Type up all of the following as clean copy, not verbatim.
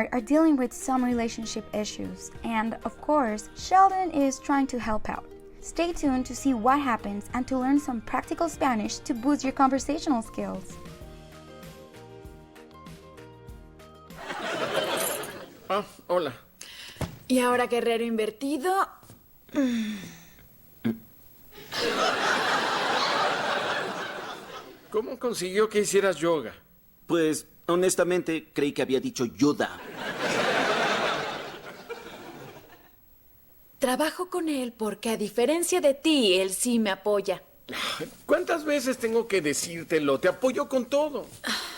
Leonard are dealing with some relationship issues, and of course, Sheldon is trying to help out. Stay tuned to see what happens and to learn some practical Spanish to boost your conversational skills. Ah, hola. Y ahora guerrero invertido. ¿Cómo consiguió que hicieras yoga? Pues, honestamente, creí que había dicho Yoda. Trabajo con él porque a diferencia de ti, él sí me apoya. ¿Cuántas veces tengo que decírtelo? Te apoyo con todo.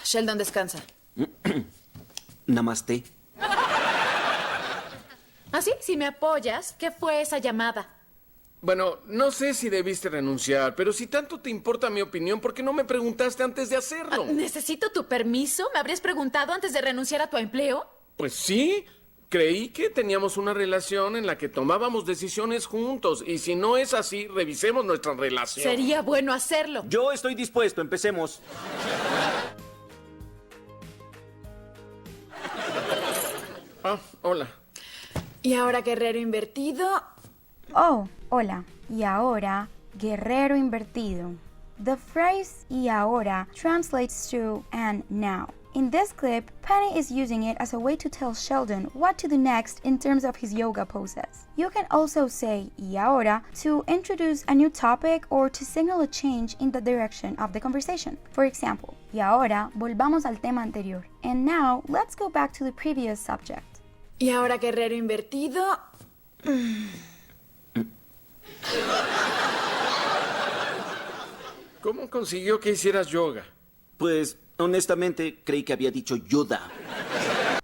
Sheldon, descansa. Namaste. ¿Ah, sí? Si me apoyas, ¿qué fue esa llamada? Bueno, no sé si debiste renunciar, pero si tanto te importa mi opinión, ¿por qué no me preguntaste antes de hacerlo? ¿Necesito tu permiso? ¿Me habrías preguntado antes de renunciar a tu empleo? Pues sí. Creí que teníamos una relación en la que tomábamos decisiones juntos. Y si no es así, revisemos nuestra relación. Sería bueno hacerlo. Yo estoy dispuesto, empecemos. Ah, hola. Y ahora guerrero invertido. Oh, hola. Y ahora, guerrero invertido. The phrase y ahora translates to and now. In this clip, Penny is using it as a way to tell Sheldon what to do next in terms of his yoga poses. You can also say y ahora to introduce a new topic or to signal a change in the direction of the conversation. For example, y ahora volvamos al tema anterior. And now, let's go back to the previous subject. Y ahora guerrero invertido. ¿Cómo consiguió que hicieras yoga? Pues, honestamente, creí que había dicho Yoda.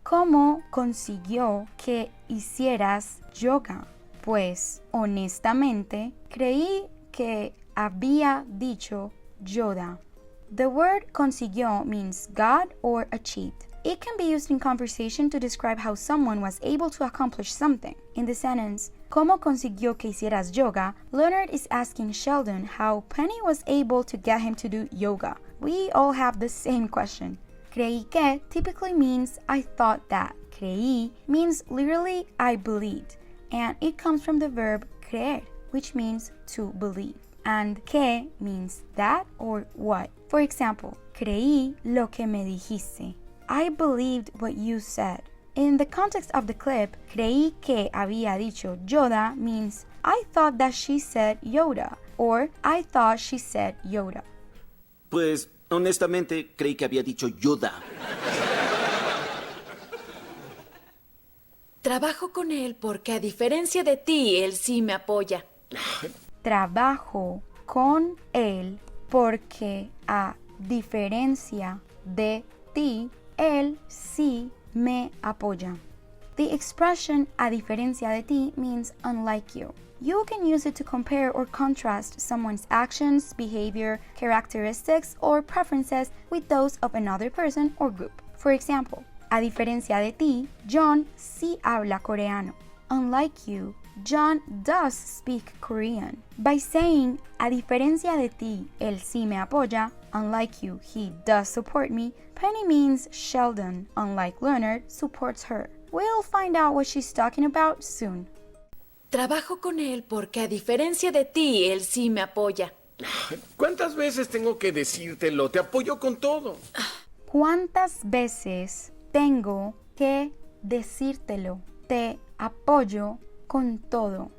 ¿Cómo consiguió que hicieras yoga? Pues, honestamente, creí que había dicho Yoda. The word consiguió means got or achieved. It can be used in conversation to describe how someone was able to accomplish something. In the sentence, ¿Cómo consiguió que hicieras yoga? Leonard is asking Sheldon how Penny was able to get him to do yoga. We all have the same question. Creí que typically means I thought that. Creí means literally I believed, and it comes from the verb creer, which means to believe. And que means that or what. For example, creí lo que me dijiste. I believed what you said. In the context of the clip, creí que había dicho Yoda means I thought that she said Yoda, or I thought she said Yoda. Pues, honestamente, creí que había dicho Yoda. Trabajo con él porque a diferencia de ti, él sí me apoya. Trabajo con él porque a diferencia de ti, él sí me apoya. The expression a diferencia de ti means unlike you. You can use it to compare or contrast someone's actions, behavior, characteristics, or preferences with those of another person or group. For example, a diferencia de ti, John sí habla coreano. Unlike you, John does speak Korean. By saying, a diferencia de ti, él sí me apoya, unlike you, he does support me, Penny means Sheldon, unlike Leonard, supports her. We'll find out what she's talking about soon. Trabajo con él porque a diferencia de ti, él sí me apoya. ¿Cuántas veces tengo que decírtelo? Te apoyo con todo. ¿Cuántas veces tengo que decírtelo? Te apoyo con todo.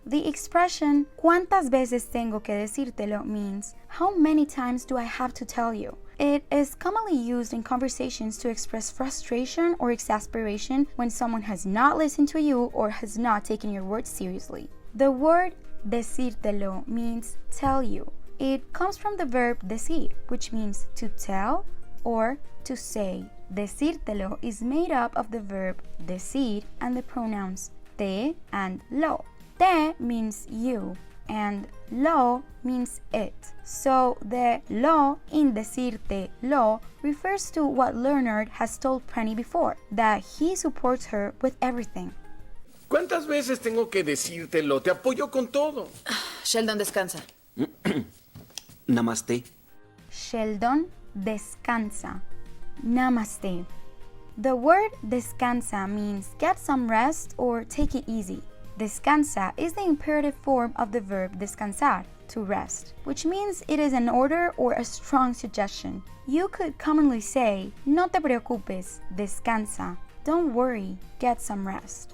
The expression ¿cuántas veces tengo que decírtelo? Means how many times do I have to tell you? It is commonly used in conversations to express frustration or exasperation when someone has not listened to you or has not taken your words seriously. The word decírtelo means tell you. It comes from the verb decir, which means to tell or to say. Decírtelo is made up of the verb decir and the pronouns te and lo. Te means you and lo means it. So the lo in decirte lo refers to what Leonard has told Penny before, that he supports her with everything. ¿Cuántas veces tengo que decírtelo? Te apoyo con todo. Sheldon, descansa. Namaste. Sheldon, descansa. Namaste. The word descansa means get some rest or take it easy. Descansa is the imperative form of the verb descansar, to rest, which means it is an order or a strong suggestion. You could commonly say, no te preocupes, descansa. Don't worry, get some rest.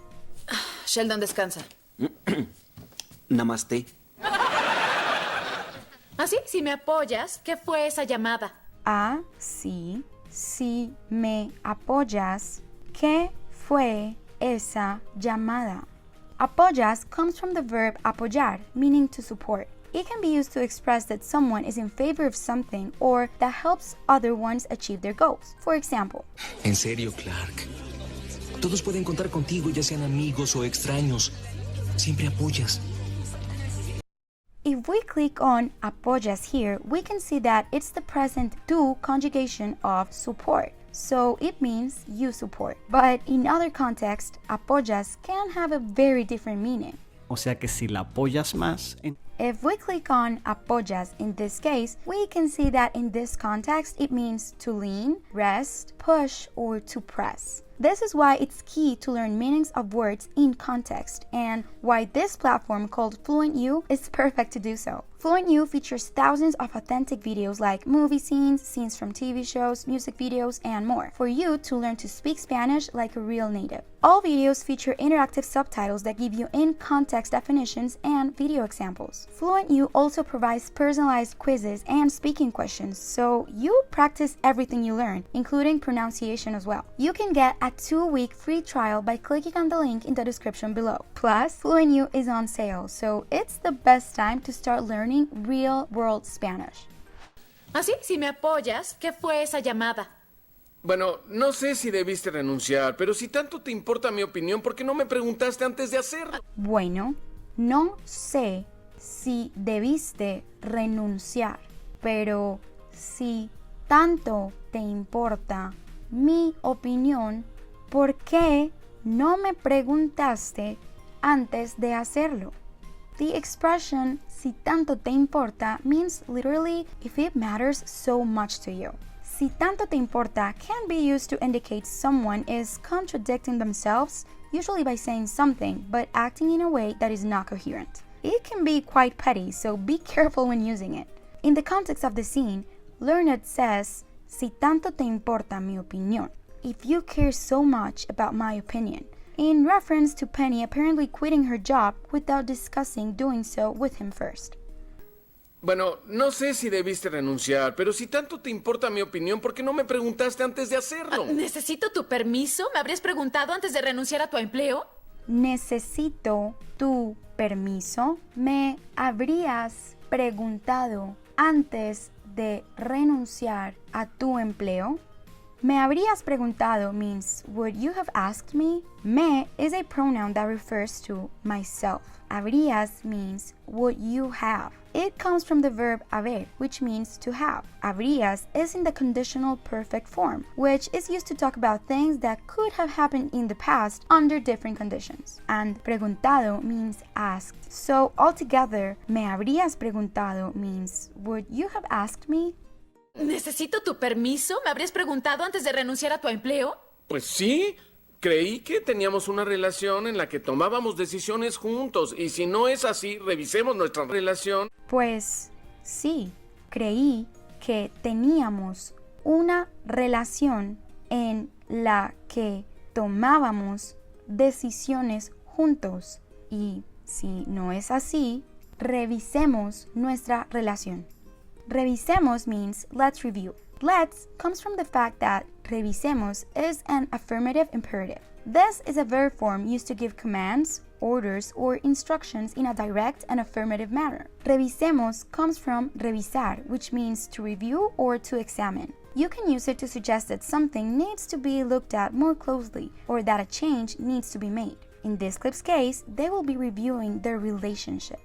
Sheldon, descansa. Namaste. Así, si me apoyas, ¿qué fue esa llamada? Sí, si me apoyas, ¿qué fue esa llamada? Apoyas comes from the verb apoyar, meaning to support. It can be used to express that someone is in favor of something or that helps other ones achieve their goals. For example, En serio, Clark. Todos pueden contar contigo, ya sean amigos o extraños. Siempre apoyas. if we click on apoyas here, we can see that it's the present do conjugation of support. So it means you support. But in other contexts, apoyas can have a very different meaning. O sea que si la apoyas más, If we click on apoyas in this case, we can see that in this context it means to lean, rest, push, or to press. This is why it's key to learn meanings of words in context and why this platform called FluentU is perfect to do so. FluentU features thousands of authentic videos like movie scenes, scenes from TV shows, music videos, and more for you to learn to speak Spanish like a real native. All videos feature interactive subtitles that give you in-context definitions and video examples. FluentU also provides personalized quizzes and speaking questions, so you practice everything you learn, including pronunciation as well. You can get a 2-week free trial by clicking on the link in the description below. Plus, FluentU is on sale, so it's the best time to start learning real-world Spanish. Así, si me apoyas, ¿qué fue esa llamada? Bueno, no sé si debiste renunciar, pero si tanto te importa mi opinión, ¿por qué no me preguntaste antes de hacerlo? Bueno, no sé si debiste renunciar, pero si tanto te importa mi opinión, ¿por qué no me preguntaste antes de hacerlo? The expression si tanto te importa means literally if it matters so much to you. Si tanto te importa can be used to indicate someone is contradicting themselves, usually by saying something but acting in a way that is not coherent. It can be quite petty, so be careful when using it. In the context of the scene, Leonard says, si tanto te importa mi opinión, if you care so much about my opinion, in reference to Penny apparently quitting her job without discussing doing so with him first. Bueno, no sé si debiste renunciar, pero si tanto te importa mi opinión, ¿por qué no me preguntaste antes de hacerlo? ¿Necesito tu permiso? ¿Me habrías preguntado antes de renunciar a tu empleo? Necesito tu permiso. ¿Me habrías preguntado antes de renunciar a tu empleo? Me habrías preguntado means would you have asked me? Me is a pronoun that refers to myself. Habrías means would you have. It comes from the verb haber, which means to have. Habrías is in the conditional perfect form, which is used to talk about things that could have happened in the past under different conditions. And preguntado means asked. So altogether, me habrías preguntado means would you have asked me? ¿Necesito tu permiso? ¿Me habrías preguntado antes de renunciar a tu empleo? Pues sí, creí que teníamos una relación en la que tomábamos decisiones juntos y si no es así, revisemos nuestra relación. Pues sí, creí que teníamos una relación en la que tomábamos decisiones juntos y si no es así, revisemos nuestra relación. Revisemos means let's review. Let's comes from the fact that revisemos is an affirmative imperative. This is a verb form used to give commands, orders, or instructions in a direct and affirmative manner. Revisemos comes from revisar, which means to review or to examine. You can use it to suggest that something needs to be looked at more closely or that a change needs to be made. In this clip's case, they will be reviewing their relationship.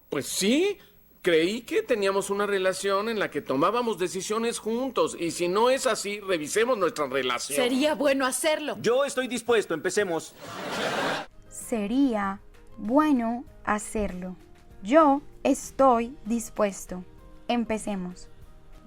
Pues sí, creí que teníamos una relación en la que tomábamos decisiones juntos y si no es así, revisemos nuestra relación. Sería bueno hacerlo. Yo estoy dispuesto, empecemos. Sería bueno hacerlo. Yo estoy dispuesto. Empecemos.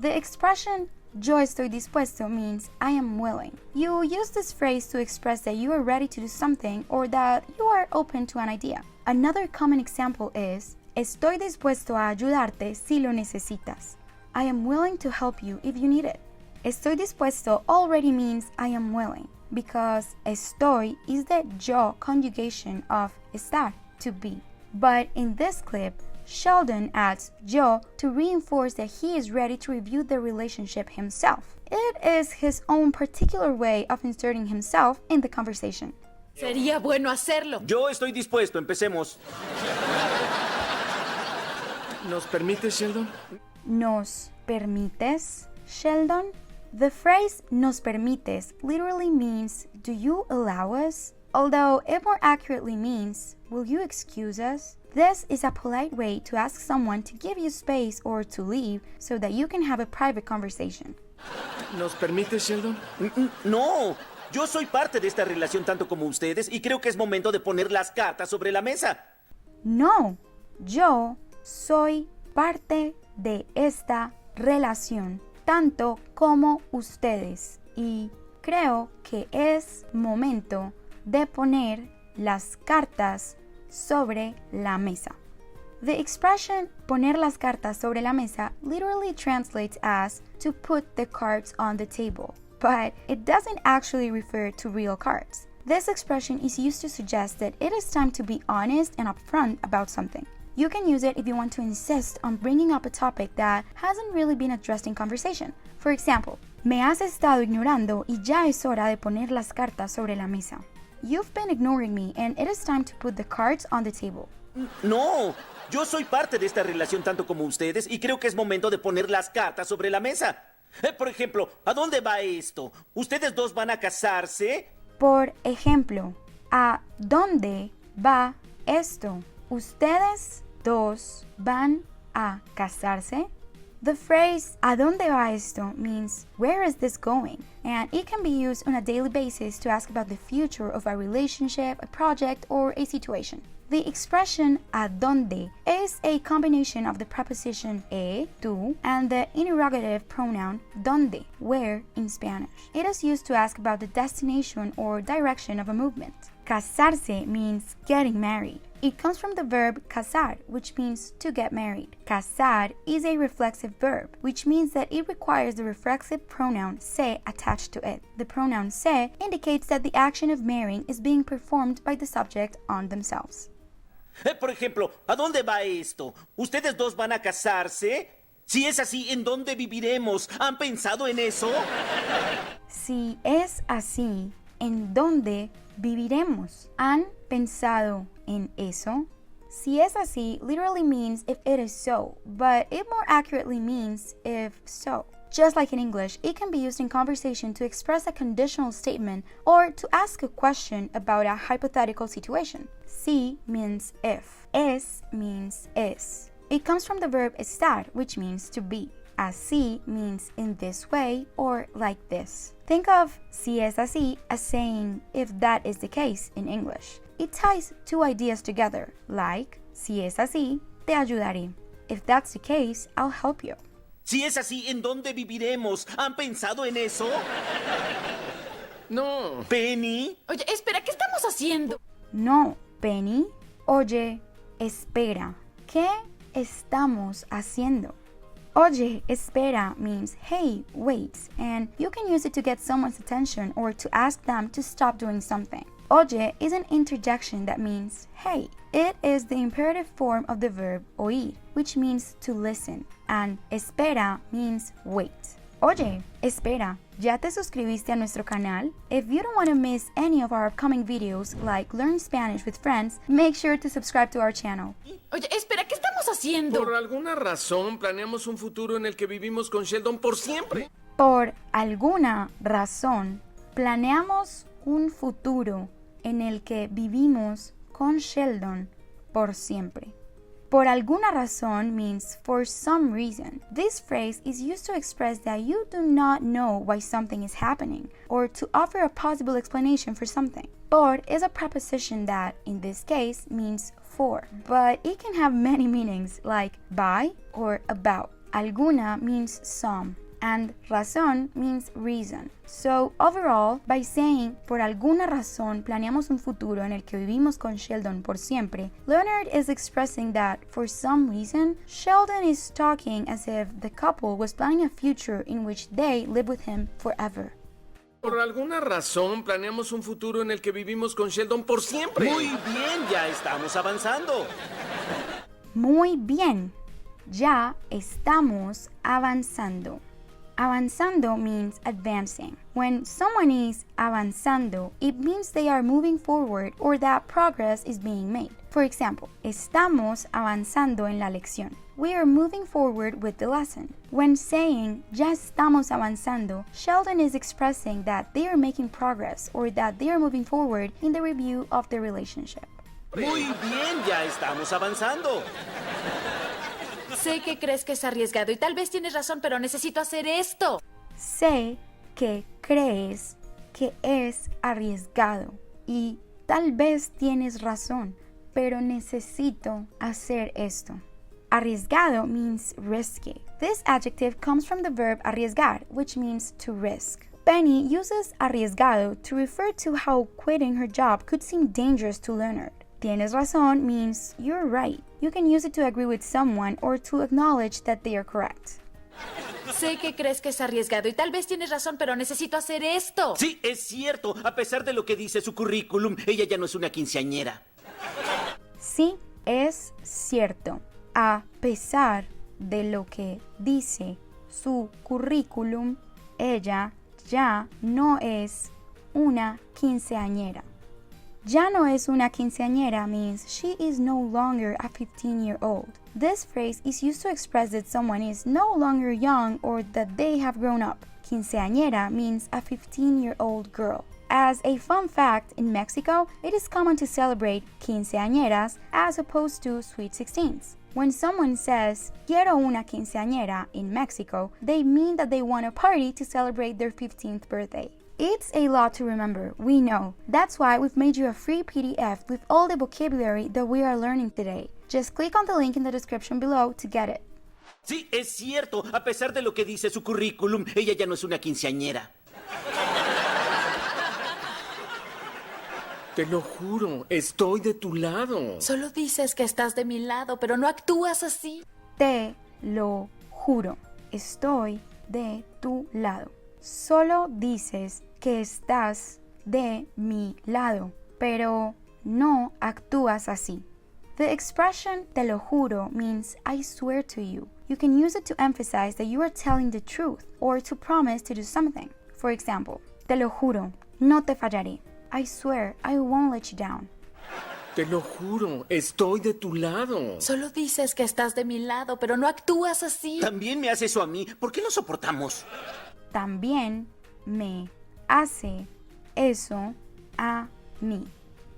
The expression yo estoy dispuesto means I am willing. You use this phrase to express that you are ready to do something or that you are open to an idea. Another common example is, estoy dispuesto a ayudarte si lo necesitas. I am willing to help you if you need it. Estoy dispuesto already means I am willing, because estoy is the yo conjugation of estar, to be. But in this clip, Sheldon adds yo to reinforce that he is ready to review the relationship himself. It is his own particular way of inserting himself in the conversation. Sería bueno hacerlo. Yo estoy dispuesto, empecemos. ¿Nos permite, Sheldon? ¿Nos permites, Sheldon? The phrase nos permites literally means, do you allow us? Although it more accurately means, will you excuse us? This is a polite way to ask someone to give you space or to leave so that you can have a private conversation. ¿Nos permite, Sheldon? No, yo soy parte de esta relación tanto como ustedes y creo que es momento de poner las cartas sobre la mesa. No, yo soy parte de esta relación tanto como ustedes y creo que es momento de poner las cartas sobre la mesa. The expression poner las cartas sobre la mesa literally translates as to put the cards on the table, but it doesn't actually refer to real cards. This expression is used to suggest that it is time to be honest and upfront about something. You can use it if you want to insist on bringing up a topic that hasn't really been addressed in conversation. For example, me has estado ignorando y ya es hora de poner las cartas sobre la mesa. You've been ignoring me and it is time to put the cards on the table. No, yo soy parte de esta relación tanto como ustedes y creo que es momento de poner las cartas sobre la mesa. Por ejemplo, ¿a dónde va esto? ¿Ustedes dos van a casarse? Por ejemplo, ¿a dónde va esto? ¿Ustedes dos van a casarse? The phrase ¿a dónde va esto? Means where is this going? And it can be used on a daily basis to ask about the future of a relationship, a project, or a situation. The expression ¿a dónde? Is a combination of the preposition tú, and the interrogative pronoun dónde, where in Spanish. It is used to ask about the destination or direction of a movement. Casarse means getting married. It comes from the verb casar, which means to get married. Casar is a reflexive verb, which means that it requires the reflexive pronoun se attached to it. The pronoun se indicates that the action of marrying is being performed by the subject on themselves. Por ejemplo, ¿a dónde va esto? ¿Ustedes dos van a casarse? Si es así, ¿en dónde viviremos? ¿Han pensado en eso? Si es así, ¿en dónde viviremos? ¿Han pensado en eso? Si es así literally means if it is so, but it more accurately means if so. Just like in English, it can be used in conversation to express a conditional statement or to ask a question about a hypothetical situation. Si means if. Es means is. It comes from the verb estar, which means to be. Así means in this way or like this. Think of si es así as saying if that is the case in English. It ties two ideas together, like si es así, te ayudaré. If that's the case, I'll help you. Si es así, ¿en dónde viviremos? ¿Han pensado en eso? No. Penny. Oye, espera, ¿qué estamos haciendo? No, Penny. Oye, espera. ¿Qué estamos haciendo? Oye, espera means hey, wait, and you can use it to get someone's attention or to ask them to stop doing something. Oye is an interjection that means hey. It is the imperative form of the verb oír, which means to listen, and espera means wait. Oye, espera, ¿ya te suscribiste a nuestro canal? If you don't want to miss any of our upcoming videos like Learn Spanish with Friends, make sure to subscribe to our channel. Oye, espera, ¿qué estamos haciendo? Por alguna razón planeamos un futuro en el que vivimos con Sheldon por siempre. Por alguna razón, planeamos un futuro en el que vivimos con Sheldon por siempre. Por alguna razón means for some reason. This phrase is used to express that you do not know why something is happening or to offer a possible explanation for something. Por is a preposition that, in this case, means for, but it can have many meanings like by or about. Alguna means some, and razón means reason. So overall, by saying por alguna razón planeamos un futuro en el que vivimos con Sheldon por siempre, Leonard is expressing that for some reason, Sheldon is talking as if the couple was planning a future in which they live with him forever. Por alguna razón planeamos un futuro en el que vivimos con Sheldon por siempre. Muy bien, ya estamos avanzando. Muy bien, ya estamos avanzando. Avanzando means advancing. When someone is avanzando, it means they are moving forward or that progress is being made. For example, estamos avanzando en la lección. We are moving forward with the lesson. When saying ya estamos avanzando, Sheldon is expressing that they are making progress or that they are moving forward in the review of the relationship. Muy bien, ya estamos avanzando. Sé que crees que es arriesgado y tal vez tienes razón, pero necesito hacer esto. Sé que crees que es arriesgado y tal vez tienes razón, pero necesito hacer esto. Arriesgado means risky. This adjective comes from the verb arriesgar, which means to risk. Penny uses arriesgado to refer to how quitting her job could seem dangerous to Leonard. Tienes razón means you're right. You can use it to agree with someone or to acknowledge that they are correct. Sé que crees que es arriesgado y tal vez tienes razón, pero necesito hacer esto. Sí, es cierto. A pesar de lo que dice su currículum, ella ya no es una quinceañera. Sí, es cierto. A pesar de lo que dice su currículum, ella ya no es una quinceañera. Ya no es una quinceañera means she is no longer a 15-year-old. This phrase is used to express that someone is no longer young or that they have grown up. Quinceañera means a 15-year-old girl. As a fun fact, in Mexico, it is common to celebrate quinceañeras as opposed to sweet 16s. When someone says, quiero una quinceañera in Mexico, they mean that they want a party to celebrate their 15th birthday. It's a lot to remember, we know. That's why we've made you a free PDF with all the vocabulary that we are learning today. Just click on the link in the description below to get it. Sí, es cierto. A pesar de lo que dice su currículum, ella ya no es una quinceañera. Te lo juro, estoy de tu lado. Solo dices que estás de mi lado, pero no actúas así. Te lo juro, estoy de tu lado. Solo dices que estás de mi lado, pero no actúas así. The expression te lo juro means I swear to you. You can use it to emphasize that you are telling the truth or to promise to do something. For example, te lo juro, no te fallaré. I swear I won't let you down. Te lo juro, estoy de tu lado. Solo dices que estás de mi lado, pero no actúas así. También me hace eso a mí. ¿Por qué lo soportamos? También me hace eso a mí.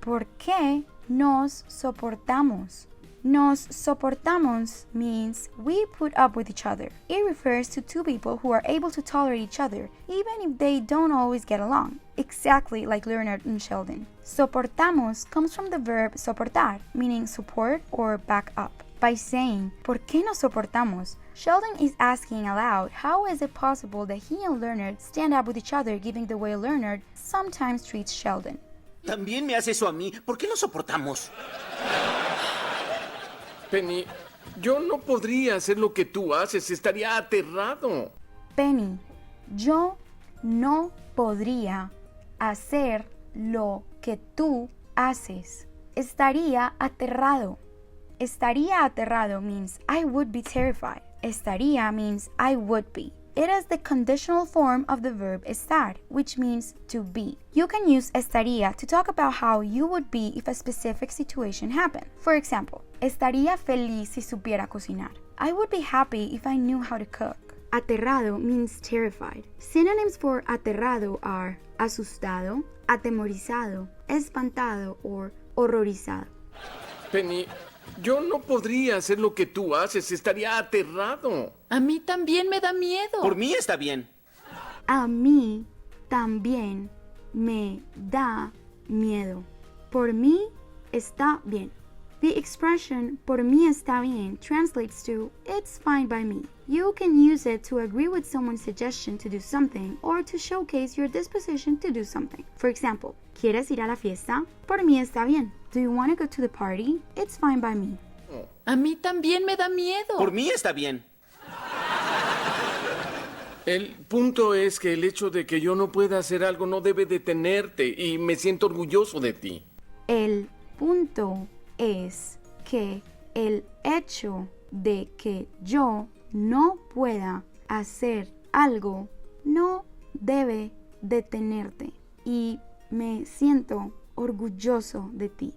¿Por qué nos soportamos? Nos soportamos means we put up with each other. It refers to two people who are able to tolerate each other, even if they don't always get along. Exactly like Leonard and Sheldon. Soportamos comes from the verb soportar, meaning support or back up. By saying, ¿por qué nos soportamos? Sheldon is asking aloud, how is it possible that he and Leonard stand up with each other given the way Leonard sometimes treats Sheldon? También me hace eso a mí. ¿Por qué lo soportamos? Penny, yo no podría hacer lo que tú haces, estaría aterrado. Penny, yo no podría hacer lo que tú haces. Estaría aterrado. Estaría aterrado means I would be terrified. Estaría means I would be. It is the conditional form of the verb estar, which means to be. You can use estaría to talk about how you would be if a specific situation happened. For example, estaría feliz si supiera cocinar. I would be happy if I knew how to cook. Aterrado means terrified. Synonyms for aterrado are asustado, atemorizado, espantado, or horrorizado. Penny, yo no podría hacer lo que tú haces, estaría aterrado. A mí también me da miedo. Por mí está bien. A mí también me da miedo. Por mí está bien. The expression por mí está bien translates to it's fine by me. You can use it to agree with someone's suggestion to do something or to showcase your disposition to do something. For example, ¿quieres ir a la fiesta? Por mí está bien. Do you want to go to the party? It's fine by me. A mí también me da miedo. Por mí está bien. El punto es que el hecho de que yo no pueda hacer algo no debe detenerte y me siento orgulloso de ti. El punto es que el hecho de que yo no pueda hacer algo no debe detenerte y me siento orgulloso de ti.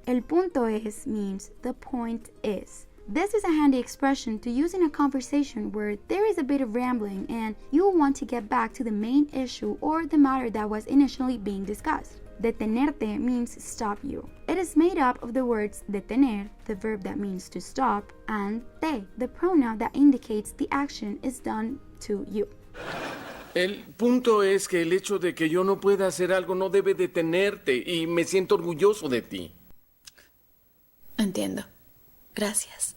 El punto es means the point is. This is a handy expression to use in a conversation where there is a bit of rambling and you want to get back to the main issue or the matter that was initially being discussed. Detenerte means stop you. It is made up of the words detener, the verb that means to stop, and te, the pronoun that indicates the action is done to you. El punto es que el hecho de que yo no pueda hacer algo no debe detenerte y me siento orgulloso de ti. Entiendo. Gracias.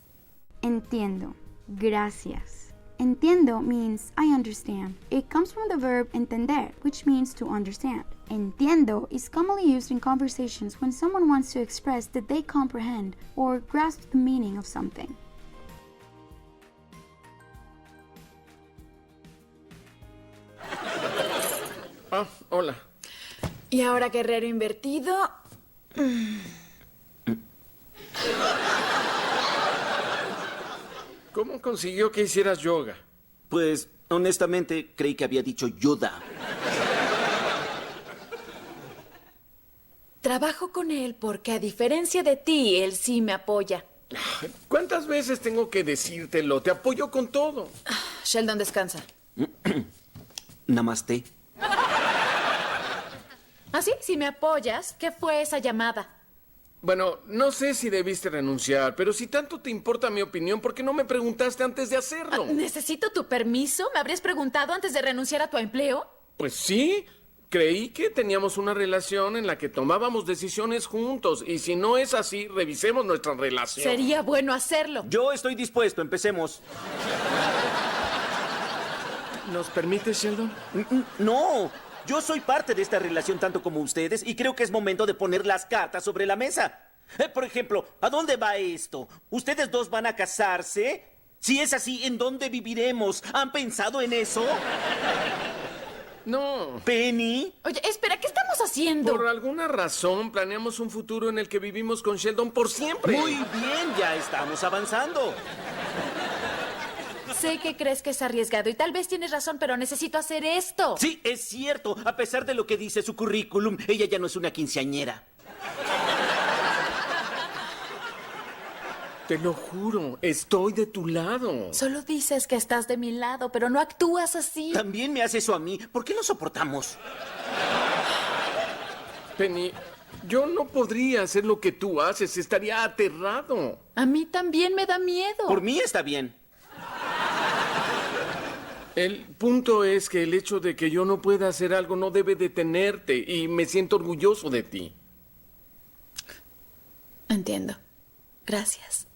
Entiendo. Gracias. Entiendo means I understand. It comes from the verb entender, which means to understand. Entiendo is commonly used in conversations when someone wants to express that they comprehend or grasp the meaning of something. Ah, hola. Y ahora, guerrero invertido. ¿Cómo consiguió que hicieras yoga? Pues, honestamente, creí que había dicho Yoda. Trabajo con él porque, a diferencia de ti, él sí me apoya. ¿Cuántas veces tengo que decírtelo? Te apoyo con todo. Sheldon, descansa. Namaste. ¿Ah, sí? Si me apoyas, ¿qué fue esa llamada? Bueno, no sé si debiste renunciar, pero si tanto te importa mi opinión, ¿por qué no me preguntaste antes de hacerlo? ¿Necesito tu permiso? ¿Me habrías preguntado antes de renunciar a tu empleo? Pues sí. Creí que teníamos una relación en la que tomábamos decisiones juntos, y si no es así, revisemos nuestra relación. Sería bueno hacerlo. Yo estoy dispuesto, empecemos. ¿Nos permites, Sheldon? No, yo soy parte de esta relación tanto como ustedes y creo que es momento de poner las cartas sobre la mesa. Por ejemplo, ¿a dónde va esto? ¿Ustedes dos van a casarse? Si es así, ¿en dónde viviremos? ¿Han pensado en eso? No. ¿Penny? Oye, espera, ¿qué estamos haciendo? Por alguna razón planeamos un futuro en el que vivimos con Sheldon por siempre. Muy bien, ya estamos avanzando. Sé que crees que es arriesgado y tal vez tienes razón, pero necesito hacer esto. Sí, es cierto. A pesar de lo que dice su currículum, ella ya no es una quinceañera. Te lo juro, estoy de tu lado. Solo dices que estás de mi lado, pero no actúas así. También me hace eso a mí. ¿Por qué no soportamos? Penny, yo no podría hacer lo que tú haces, estaría aterrado. A mí también me da miedo. Por mí está bien. El punto es que el hecho de que yo no pueda hacer algo no debe detenerte y me siento orgulloso de ti. Entiendo. Gracias.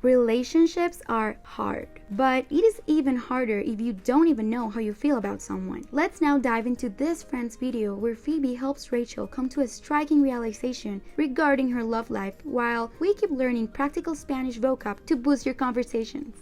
Relationships are hard, but it is even harder if you don't even know how you feel about someone. Let's now dive into this friend's video where Phoebe helps Rachel come to a striking realization regarding her love life while we keep learning practical Spanish vocab to boost your conversations.